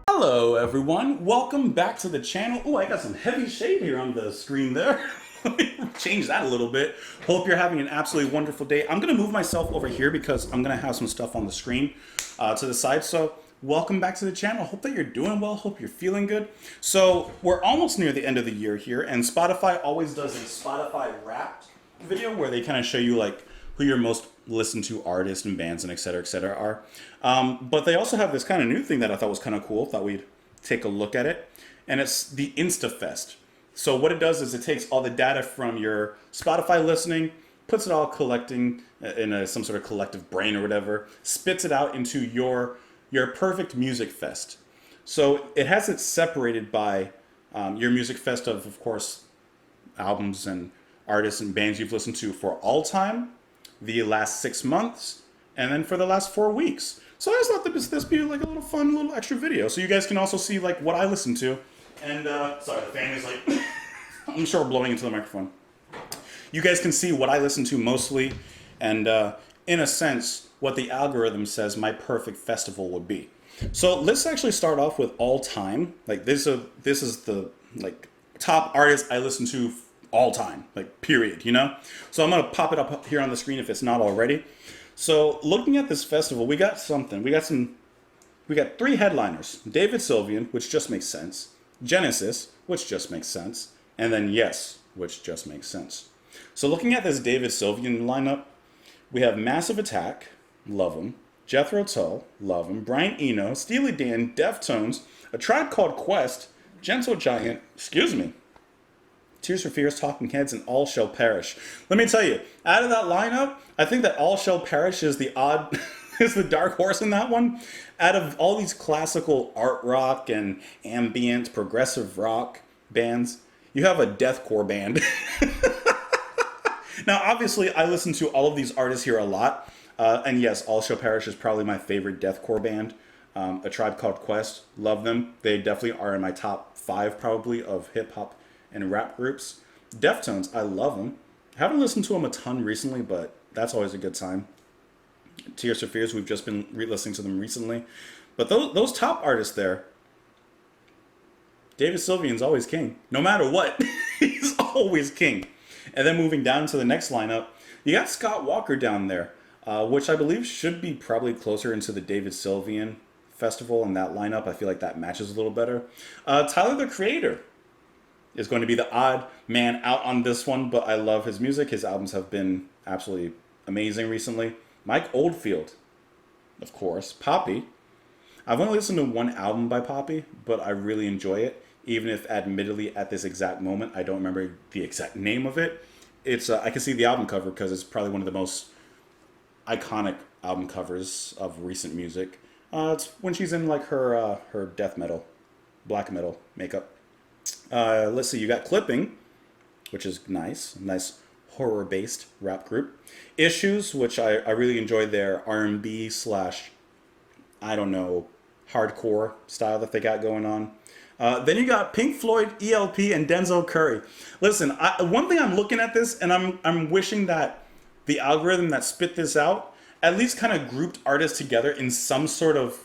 Hello everyone, welcome back to the channel. Oh, I got some heavy shade here on the screen there. Let me change that a little bit. Hope you're having an absolutely wonderful day. I'm gonna move myself over here because I'm gonna have some stuff on the screen to the side. So welcome back to the channel. Hope that you're doing well, hope you're feeling good. So we're almost near the end of the year here, and Spotify always does a Spotify Wrapped video where they kind of show you like who your most listened to artists and bands and et cetera are. But they also have this kind of new thing that I thought was kind of cool. Thought we'd take a look at it. And it's the Insta Fest. So what it does is it takes all the data from your Spotify listening, puts it all collecting in some sort of collective brain or whatever, spits it out into your perfect music fest. So it has it separated by your music fest of course, albums and artists and bands you've listened to for all time, the last 6 months, and then for the last 4 weeks. So I just thought that this be like a little fun little extra video. So you guys can also see like what I listen to. And sorry, the fan is like, I'm sure we're blowing into the microphone. You guys can see what I listen to mostly, and in a sense, what the algorithm says my perfect festival would be. So let's actually start off with all time. Like this is the like top artist I listen to all time, like period, you know? So I'm gonna pop it up here on the screen if it's not already. So looking at this festival, we got 3 headliners. David Sylvian, which just makes sense. Genesis, which just makes sense. And then Yes, which just makes sense. So looking at this David Sylvian lineup, we have Massive Attack, love him. Jethro Tull, love him. Brian Eno, Steely Dan, Deftones, A Tribe Called Quest, Gentle Giant, Tears for Fears, Talking Heads, and All Shall Perish. Let me tell you, out of that lineup, I think that All Shall Perish is the is the dark horse in that one. Out of all these classical art rock and ambient progressive rock bands, you have a deathcore band. Now, obviously, I listen to all of these artists here a lot. And yes, All Shall Perish is probably my favorite deathcore band. A Tribe Called Quest, love them. They definitely are in my top 5 probably of hip-hop and rap groups. Deftones, I love them. Haven't listened to them a ton recently, but that's always a good time. Tears for Fears, we've just been re-listening to them recently. But those top artists there, David Sylvian's always king. No matter what, he's always king. And then moving down to the next lineup, you got Scott Walker down there, which I believe should be probably closer into the David Sylvian festival in that lineup. I feel like that matches a little better. Tyler, the Creator, is going to be the odd man out on this one, but I love his music. His albums have been absolutely amazing recently. Mike Oldfield, of course. Poppy. I've only listened to one album by Poppy, but I really enjoy it, even if admittedly at this exact moment I don't remember the exact name of it. It's I can see the album cover because it's probably one of the most iconic album covers of recent music. It's when she's in like her death metal, black metal makeup. Let's see, you got Clipping, which is nice horror-based rap group. Issues, which I really enjoyed their R&B / I don't know, hardcore style that they got going on. Then you got Pink Floyd, ELP, and Denzel Curry. Listen, one thing I'm looking at this, and I'm wishing that the algorithm that spit this out at least kind of grouped artists together in some sort of,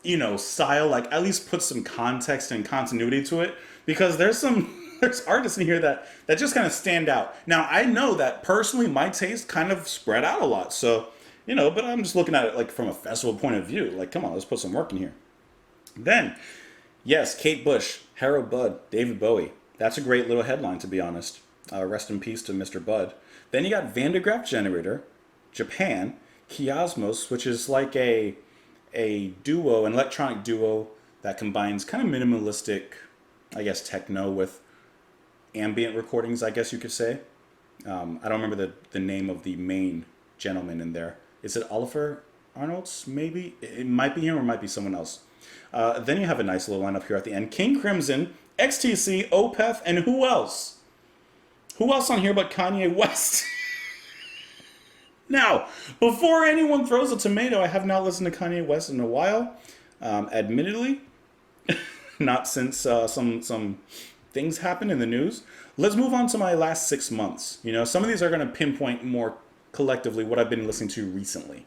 you know, style, like at least put some context and continuity to it, because there's artists in here that just kind of stand out. Now, I know that personally my taste kind of spread out a lot, so, you know, but I'm just looking at it like from a festival point of view. Like, come on, let's put some work in here. Then, yes, Kate Bush, Harold Budd, David Bowie. That's a great little headline, to be honest. Rest in peace to Mr. Budd. Then you got Van de Graaff Generator, Japan, Kiasmos, which is like a duo, an electronic duo that combines kind of minimalistic, I guess, techno with ambient recordings, I guess you could say. I don't remember the name of the main gentleman in there. Is it Oliver Arnolds, maybe? It might be him or it might be someone else. Then you have a nice little lineup here at the end. King Crimson, XTC, Opeth, and who else? Who else on here but Kanye West? Now, before anyone throws a tomato, I have not listened to Kanye West in a while. Admittedly, not since some things happened in the news. Let's move on to my last 6 months. You know, some of these are going to pinpoint more collectively what I've been listening to recently.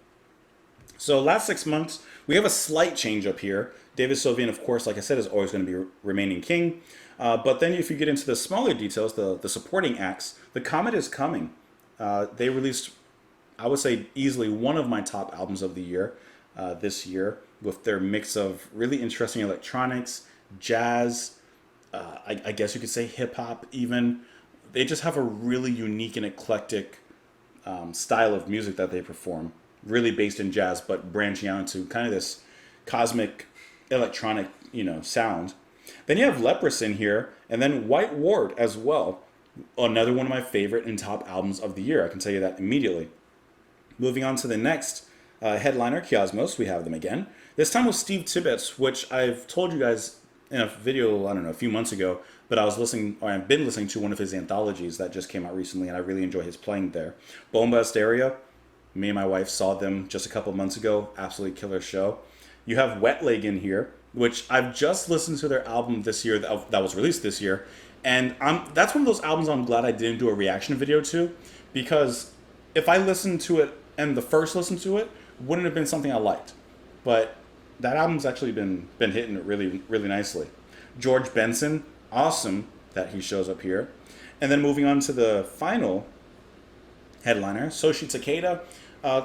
So last 6 months, we have a slight change up here. David Sylvian, of course, like I said, is always going to be remaining king. But then if you get into the smaller details, the supporting acts, The Comet is Coming. They released, I would say, easily one of my top albums of the year this year, with their mix of really interesting electronics, jazz, I guess you could say hip hop even. They just have a really unique and eclectic style of music that they perform, really based in jazz, but branching out into kind of this cosmic electronic, sound. Then you have Leprous in here, and then White Ward as well. Another one of my favorite and top albums of the year. I can tell you that immediately. Moving on to the next headliner, Kiosmos. We have them again. This time with Steve Tibbetts, which I've told you guys in a video, I don't know, a few months ago, but I've been listening to one of his anthologies that just came out recently, and I really enjoy his playing there. Bomba Estéreo, me and my wife saw them just a couple of months ago. Absolutely killer show. You have Wet Leg in here, which I've just listened to their album this year that was released this year, and that's one of those albums I'm glad I didn't do a reaction video to, because if I listened to it and the first listen to it wouldn't have been something I liked. But that album's actually been hitting it really, really nicely. George Benson, awesome that he shows up here. And then moving on to the final headliner, Soshi Takeda,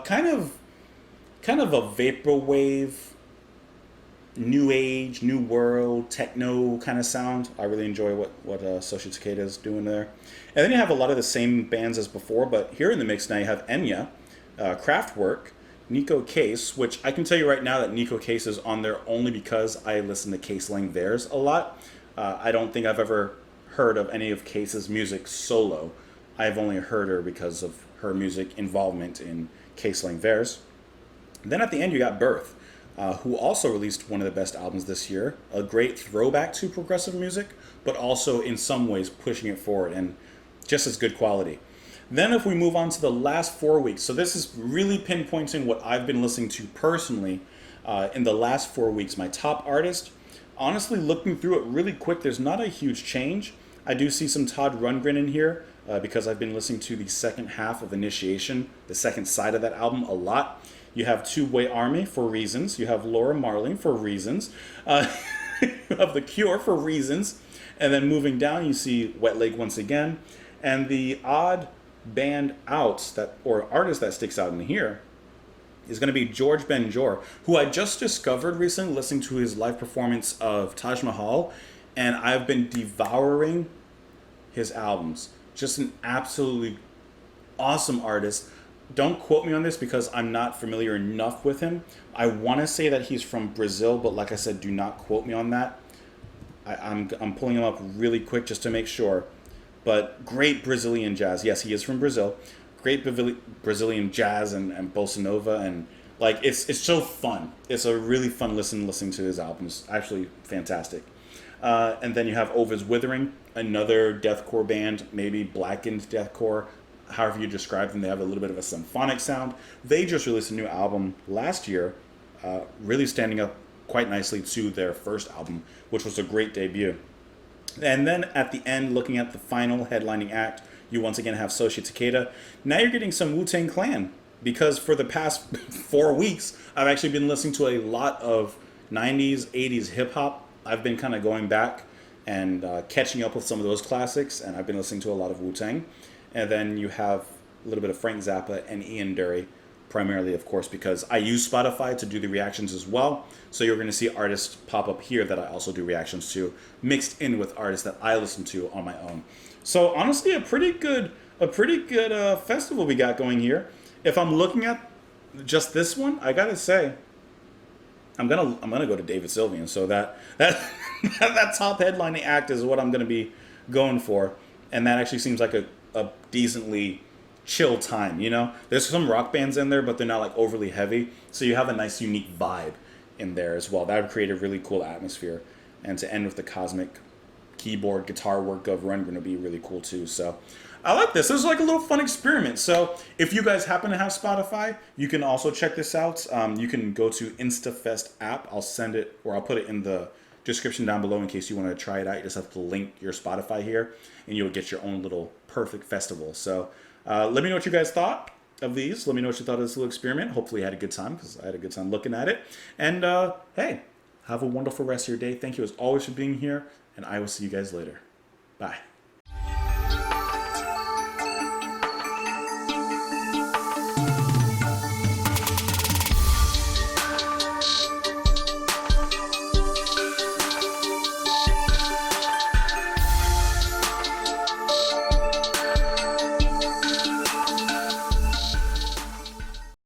kind of a vaporwave, new age, new world, techno kind of sound. I really enjoy what Soshi Takeda is doing there. And then you have a lot of the same bands as before, but here in the mix now you have Enya, Kraftwerk, Nico Case, which I can tell you right now that Nico Case is on there only because I listen to Case Lang theirs a lot. I don't think I've ever heard of any of Case's music solo. I've only heard her because of her music involvement in Case Lang theirs. Then at the end you got Birth, who also released one of the best albums this year. A great throwback to progressive music, but also in some ways pushing it forward and just as good quality. Then if we move on to the last 4 weeks, so this is really pinpointing what I've been listening to personally in the last 4 weeks. My top artist, honestly looking through it really quick, there's not a huge change. I do see some Todd Rundgren in here because I've been listening to the second half of Initiation, the second side of that album a lot. You have Two Way Army for reasons. You have Laura Marling for reasons. You have The Cure for reasons. And then moving down, you see Wet Leg once again. And the odd band out or artist that sticks out in here is going to be George Benjor, who I just discovered recently listening to his live performance of Taj Mahal, and I've been devouring his albums. Just an absolutely awesome artist. Don't quote me on this because I'm not familiar enough with him. I want to say that he's from Brazil, but like I said, do not quote me on that. I'm pulling him up really quick just to make sure. But great Brazilian jazz. Yes, he is from Brazil. Great Brazilian jazz and bossa nova, and like it's so fun. It's a really fun listening to his albums. Actually, fantastic. And then you have Ovid's Withering, another deathcore band, maybe blackened deathcore, however you describe them. They have a little bit of a symphonic sound. They just released a new album last year, really standing up quite nicely to their first album, which was a great debut. And then at the end, looking at the final headlining act, you once again have Soshi Takeda. Now you're getting some Wu-Tang Clan, because for the past 4 weeks, I've actually been listening to a lot of 90s, 80s hip-hop. I've been kind of going back and catching up with some of those classics, and I've been listening to a lot of Wu-Tang. And then you have a little bit of Frank Zappa and Ian Dury, primarily, of course, because I use Spotify to do the reactions as well. So you're going to see artists pop up here that I also do reactions to, mixed in with artists that I listen to on my own. So honestly, a pretty good festival we got going here. If I'm looking at just this one, I gotta say, I'm gonna go to David Sylvian. So that top headlining act is what I'm gonna be going for, and that actually seems like a decently chill time, There's some rock bands in there, but they're not like overly heavy, so you have a nice unique vibe in there as well. That would create a really cool atmosphere, and to end with the cosmic keyboard guitar work of Rundgren would be really cool too. So I like this. This is like a little fun experiment. So if you guys happen to have Spotify, you can also check this out. You can go to InstaFest app. I'll send it, or I'll put it in the description down below in case you want to try it out. You just have to link your Spotify here, and you'll get your own little perfect festival. So let me know what you guys thought. of these. Let me know what you thought of this little experiment. Hopefully you had a good time, because I had a good time looking at it. And hey, have a wonderful rest of your day. Thank you as always for being here, and I will see you guys later. Bye.